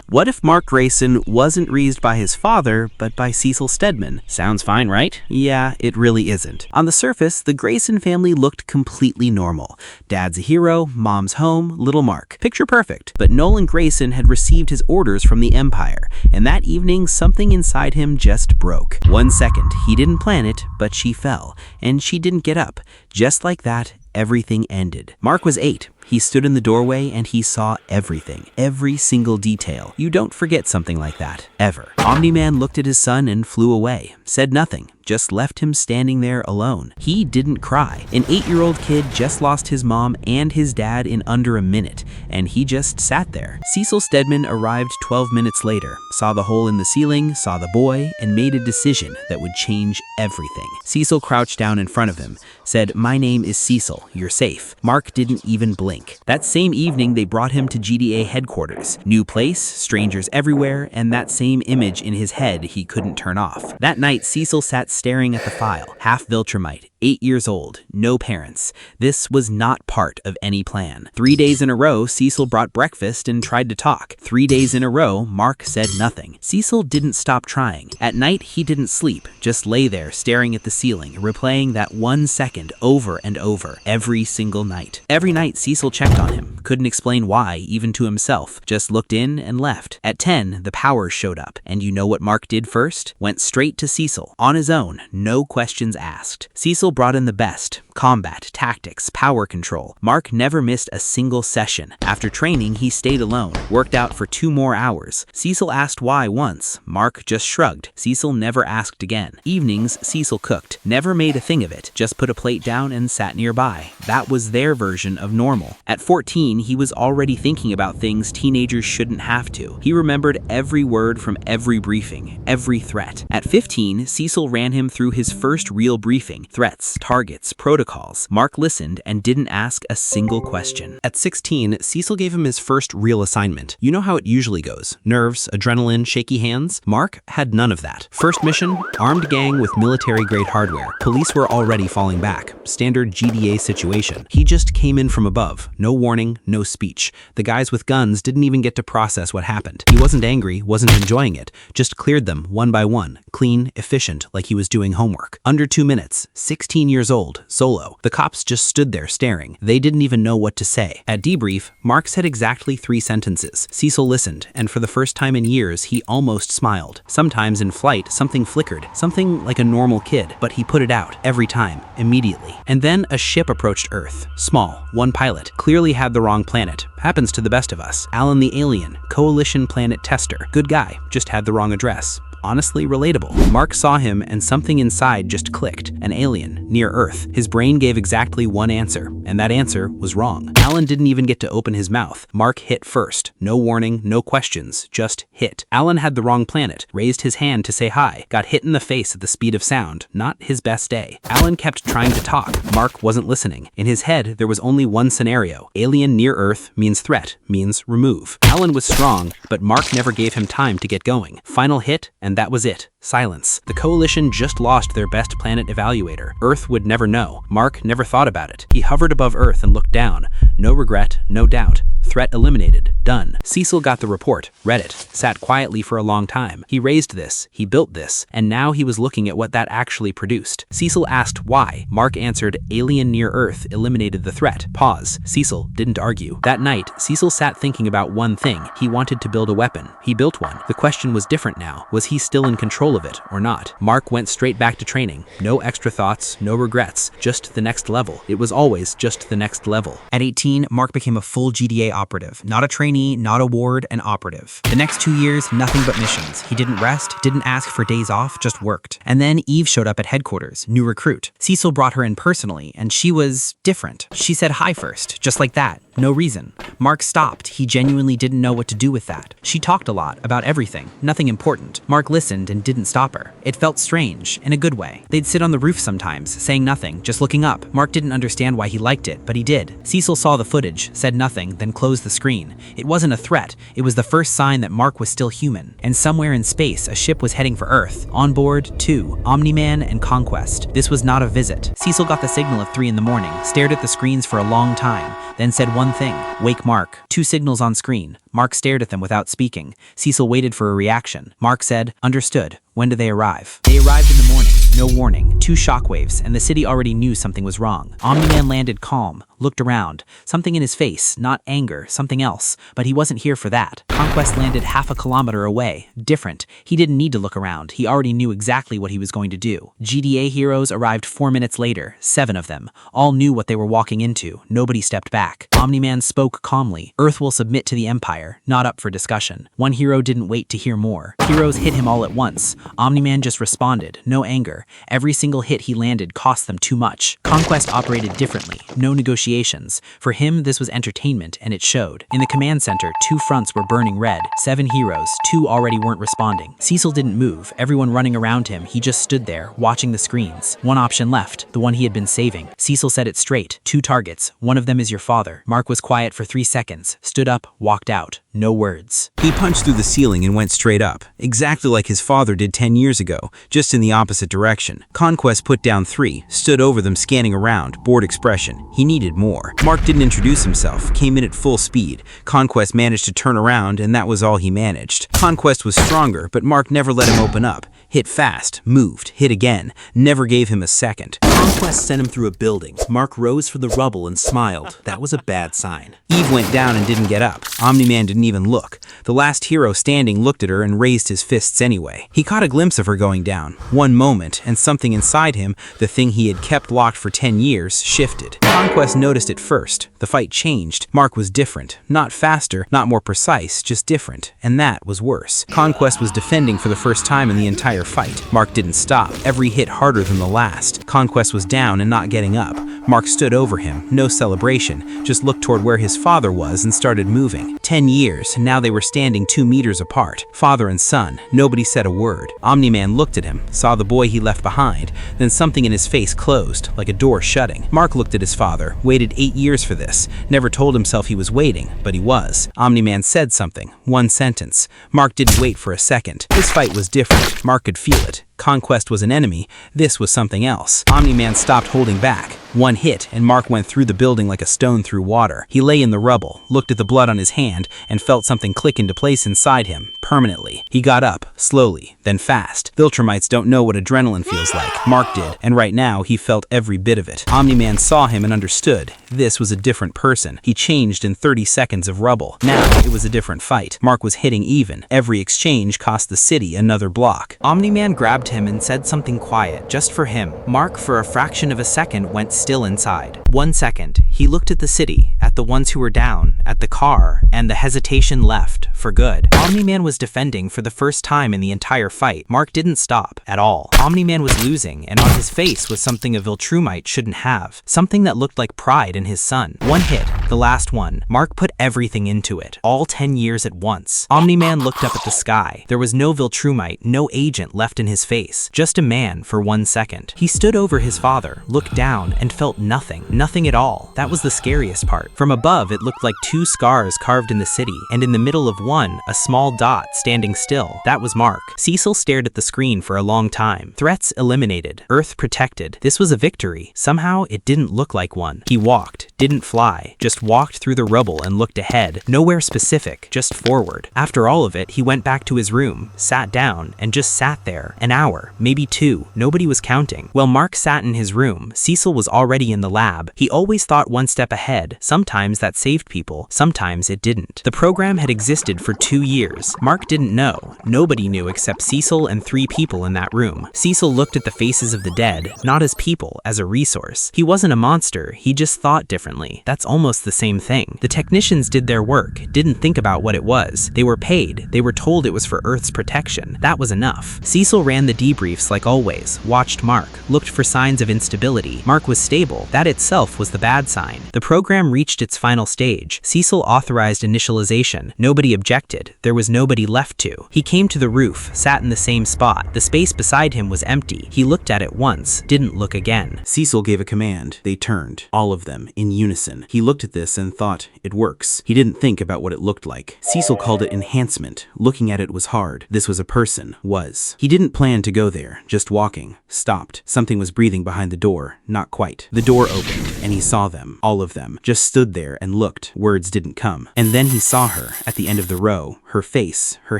What if Mark Grayson wasn't raised by his father, but by Cecil Stedman? Sounds fine, right? Yeah, it really isn't. On the surface, the Grayson family looked completely normal. Dad's a hero, mom's home, little Mark. Picture perfect. But Nolan Grayson had received his orders from the Empire, and that evening something inside him just broke. 1 second, he didn't plan it, but she fell, and she didn't get up. Just like that, everything ended. Mark was 8. He stood in the doorway and he saw everything, every single detail. You don't forget something like that, ever. Omni-Man looked at his son and flew away, said nothing, just left him standing there alone. He didn't cry. An 8-year-old kid just lost his mom and his dad in under a minute, and he just sat there. Cecil Stedman arrived 12 minutes later, saw the hole in the ceiling, saw the boy, and made a decision that would change everything. Cecil crouched down in front of him, said, "My name is Cecil, you're safe." Mark didn't even blink. That same evening, they brought him to GDA headquarters. New place, strangers everywhere, and that same image in his head he couldn't turn off. That night, Cecil sat staring at the file, half Viltrumite, 8 years old, no parents. This was not part of any plan. 3 days in a row, Cecil brought breakfast and tried to talk. 3 days in a row, Mark said nothing. Cecil didn't stop trying. At night, he didn't sleep, just lay there staring at the ceiling, replaying that 1 second over and over, every single night. Every night, Cecil checked on him, couldn't explain why, even to himself, just looked in and left. At 10, the powers showed up, and you know what Mark did first? Went straight to Cecil, on his own, no questions asked. Cecil brought in the best: combat, tactics, power control. Mark never missed a single session. After training, he stayed alone, worked out for 2 more hours. Cecil asked why once. Mark just shrugged. Cecil never asked again. Evenings, Cecil cooked, never made a thing of it, just put a plate down and sat nearby. That was their version of normal. At 14, he was already thinking about things teenagers shouldn't have to. He remembered every word from every briefing, every threat. At 15, Cecil ran him through his first real briefing: threats, targets, protocols. Mark listened and didn't ask a single question. At 16, Cecil gave him his first real assignment. You know how it usually goes: nerves, adrenaline, shaky hands? Mark had none of that. First mission: armed gang with military-grade hardware. Police were already falling back. Standard GDA situation. He just came in from above. No warning, no speech. The guys with guns didn't even get to process what happened. He wasn't angry, wasn't enjoying it, just cleared them one by one. Clean, efficient, like he was doing homework. Under 2 minutes, 16 years old, solo. The cops just stood there staring. They didn't even know what to say. At debrief, Mark said exactly 3 sentences. Cecil listened, and for the first time in years, he almost smiled. Sometimes in flight, something flickered, something like a normal kid, but he put it out, every time, immediately. And then a ship approached Earth. Small, 1 pilot, clearly had the wrong planet. Happens to the best of us. Alan the alien, Coalition planet tester. Good guy, just had the wrong address. Honestly relatable. Mark saw him and something inside just clicked. An alien, near Earth. His brain gave exactly one answer, and that answer was wrong. Alan didn't even get to open his mouth. Mark hit first. No warning, no questions, just hit. Alan had the wrong planet, raised his hand to say hi, got hit in the face at the speed of sound. Not his best day. Alan kept trying to talk. Mark wasn't listening. In his head, there was only one scenario. Alien near Earth means threat, means remove. Alan was strong, but Mark never gave him time to get going. Final hit, and that was it. Silence. The Coalition just lost their best planet evaluator. Earth would never know. Mark never thought about it. He hovered above Earth and looked down. No regret, no doubt. Threat eliminated. Done. Cecil got the report, read it, sat quietly for a long time. He raised this, he built this, and now he was looking at what that actually produced. Cecil asked why. Mark answered, alien near Earth eliminated the threat. Pause. Cecil didn't argue. That night, Cecil sat thinking about one thing. He wanted to build a weapon. He built one. The question was different now. Was he still in control of it or not? Mark went straight back to training. No extra thoughts, no regrets, just the next level. It was always just the next level. At 18, Mark became a full GDA operative. Not a trainee, not a ward, an operative. The next 2 years, nothing but missions. He didn't rest, didn't ask for days off, just worked. And then Eve showed up at headquarters, new recruit. Cecil brought her in personally, and she was different. She said hi first, just like that. No reason. Mark stopped. He genuinely didn't know what to do with that. She talked a lot about everything, nothing important. Mark listened and didn't stop her. It felt strange, in a good way. They'd sit on the roof sometimes, saying nothing, just looking up. Mark didn't understand why he liked it, but he did. Cecil saw the footage, said nothing, then closed closed the screen. It wasn't a threat, it was the first sign that Mark was still human. And somewhere in space, a ship was heading for Earth. On board, 2, Omni-Man and Conquest. This was not a visit. Cecil got the signal at 3 in the morning, stared at the screens for a long time, then said one thing: "Wake Mark." 2 signals on screen. Mark stared at them without speaking. Cecil waited for a reaction. Mark said, "Understood. When do they arrive?" They arrived in the morning. No warning. 2 shockwaves, and the city already knew something was wrong. Omni-Man landed calm, looked around. Something in his face, not anger, something else. But he wasn't here for that. Conquest landed half a kilometer away. Different. He didn't need to look around. He already knew exactly what he was going to do. GDA heroes arrived 4 minutes later, 7 of them. All knew what they were walking into. Nobody stepped back. Omni-Man spoke calmly. Earth will submit to the Empire, not up for discussion. One hero didn't wait to hear more. Heroes hit him all at once. Omni-Man just responded, no anger. Every single hit he landed cost them too much. Conquest operated differently. No negotiations. For him, this was entertainment, and it showed. In the command center, 2 fronts were burning red. 7 heroes, 2 already weren't responding. Cecil didn't move. Everyone running around him, he just stood there, watching the screens. One option left, the one he had been saving. Cecil said it straight. 2 targets. One of them is your father. Mark was quiet for 3 seconds, stood up, walked out. No words. He punched through the ceiling and went straight up, exactly like his father did 10 years ago, just in the opposite direction. Conquest put down 3, stood over them scanning around, bored expression. He needed more. Mark didn't introduce himself, came in at full speed. Conquest managed to turn around, and that was all he managed. Conquest was stronger, but Mark never let him open up. Hit fast, moved, hit again, never gave him a second. Conquest sent him through a building. Mark rose from the rubble and smiled. That was a bad sign. Eve went down and didn't get up. Omni-Man didn't even look. The last hero standing looked at her and raised his fists anyway. He caught a glimpse of her going down. One moment, and something inside him, the thing he had kept locked for 10 years, shifted. Conquest noticed it first. The fight changed. Mark was different. Not faster, not more precise, just different. And that was worse. Conquest was defending for the first time in the entire fight. Mark didn't stop. Every hit harder than the last. Conquest was down and not getting up. Mark stood over him. No celebration. Just looked toward where his father was and started moving. 10 years, and now they were standing 2 meters apart. Father and son. Nobody said a word. Omni-Man looked at him, saw the boy he left behind, then something in his face closed, like a door shutting. Mark looked at his father, waited 8 years for this, never told himself he was waiting, but he was. Omni-Man said something, 1 sentence. Mark didn't wait for a second. This fight was different. Mark could feel it. Conquest was an enemy. This was something else. Omni-Man stopped holding back. 1 hit, and Mark went through the building like a stone through water. He lay in the rubble, looked at the blood on his hand, and felt something click into place inside him, permanently. He got up, slowly, then fast. Viltrumites don't know what adrenaline feels like. Mark did, and right now, he felt every bit of it. Omni-Man saw him and understood. This was a different person. He changed in 30 seconds of rubble. Now, it was a different fight. Mark was hitting even. Every exchange cost the city another block. Omni-Man grabbed him and said something quiet, just for him. Mark, for a fraction of a second, went still inside. 1 second, he looked at the city, at the ones who were down, at the car, and the hesitation left, for good. Omni-Man was defending for the first time in the entire fight. Mark didn't stop, at all. Omni-Man was losing, and on his face was something a Viltrumite shouldn't have. Something that looked like pride in his son. 1 hit, the last one. Mark put everything into it, all 10 years at once. Omni-Man looked up at the sky. There was no Viltrumite, no agent left in his face. Just a man for 1 second. He stood over his father, looked down, and felt nothing. Nothing at all. That was the scariest part. From above, it looked like 2 scars carved in the city, and in the middle of one, a small dot standing still. That was Mark. Cecil stared at the screen for a long time. Threats eliminated. Earth protected. This was a victory. Somehow, it didn't look like one. He walked, didn't fly, just walked through the rubble and looked ahead. Nowhere specific, just forward. After all of it, he went back to his room, sat down, and just sat there. An hour, maybe 2. Nobody was counting. While Mark sat in his room, Cecil was already in the lab. He always thought 1 step ahead. Sometimes that saved people, sometimes it didn't. The program had existed for 2 years. Mark didn't know. Nobody knew except Cecil and 3 people in that room. Cecil looked at the faces of the dead, not as people, as a resource. He wasn't a monster, he just thought differently. That's almost the same thing. The technicians did their work, didn't think about what it was. They were paid, they were told it was for Earth's protection. That was enough. Cecil ran the debriefs like always, watched Mark, looked for signs of instability. Mark was stable. That itself was the bad sign. The program reached its final stage. Cecil authorized initialization. Nobody objected. rejected. There was nobody left to. He came to the roof, sat in the same spot. The space beside him was empty. He looked at it once, didn't look again. Cecil gave a command. They turned, all of them, in unison. He looked at this and thought, it works. He didn't think about what it looked like. Cecil called it enhancement. Looking at it was hard. This was a person. Was. He didn't plan to go there, just walking. Stopped. Something was breathing behind the door. Not quite. The door opened, and he saw them, all of them, just stood there and looked. Words didn't come. And then he saw her, at the end of the row, her face, her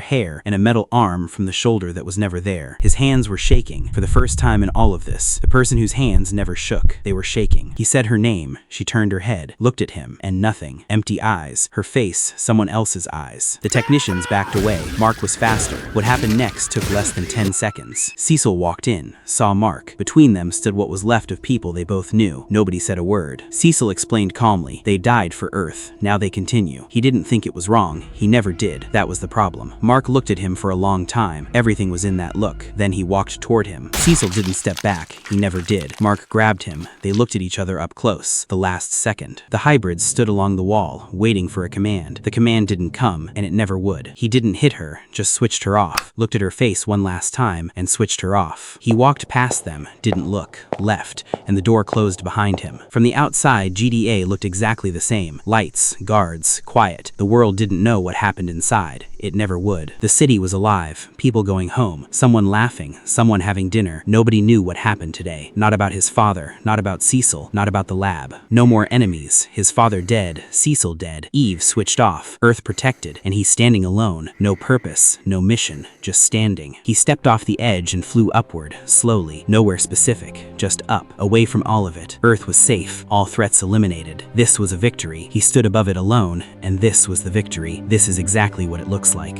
hair, and a metal arm from the shoulder that was never there. His hands were shaking. For the first time in all of this, the person whose hands never shook. They were shaking. He said her name. She turned her head, looked at him, and nothing. Empty eyes. Her face, someone else's eyes. The technicians backed away. Mark was faster. What happened next took less than 10 seconds. Cecil walked in, saw Mark. Between them stood what was left of people they both knew. Nobody said a word. Cecil explained calmly. They died for Earth. Now they continue. He didn't think it was wrong. He never did. That was the problem. Mark looked at him for a long time. Everything was in that look. Then he walked toward him. Cecil didn't step back. He never did. Mark grabbed him. They looked at each other up close. The last second. The hybrids stood along the wall, waiting for a command. The command didn't come, and it never would. He didn't hit her, just switched her off. Looked at her face one last time, and switched her off. He walked past them, didn't look, left, and the door closed behind him. From the outside, GDA looked exactly the same. Lights, guards, quiet. The world didn't know what happened inside. It never would. The city was alive. People going home. Someone laughing. Someone having dinner. Nobody knew what happened today. Not about his father. Not about Cecil. Not about the lab. No more enemies. His father dead. Cecil dead. Eve switched off. Earth protected. And he's standing alone. No purpose. No mission. Just standing. He stepped off the edge and flew upward. Slowly. Nowhere specific. Just up. Away from all of it. Earth was safe. All threats eliminated. This was a victory. He stood above it alone. And this was the victory. This is exactly what it looks like.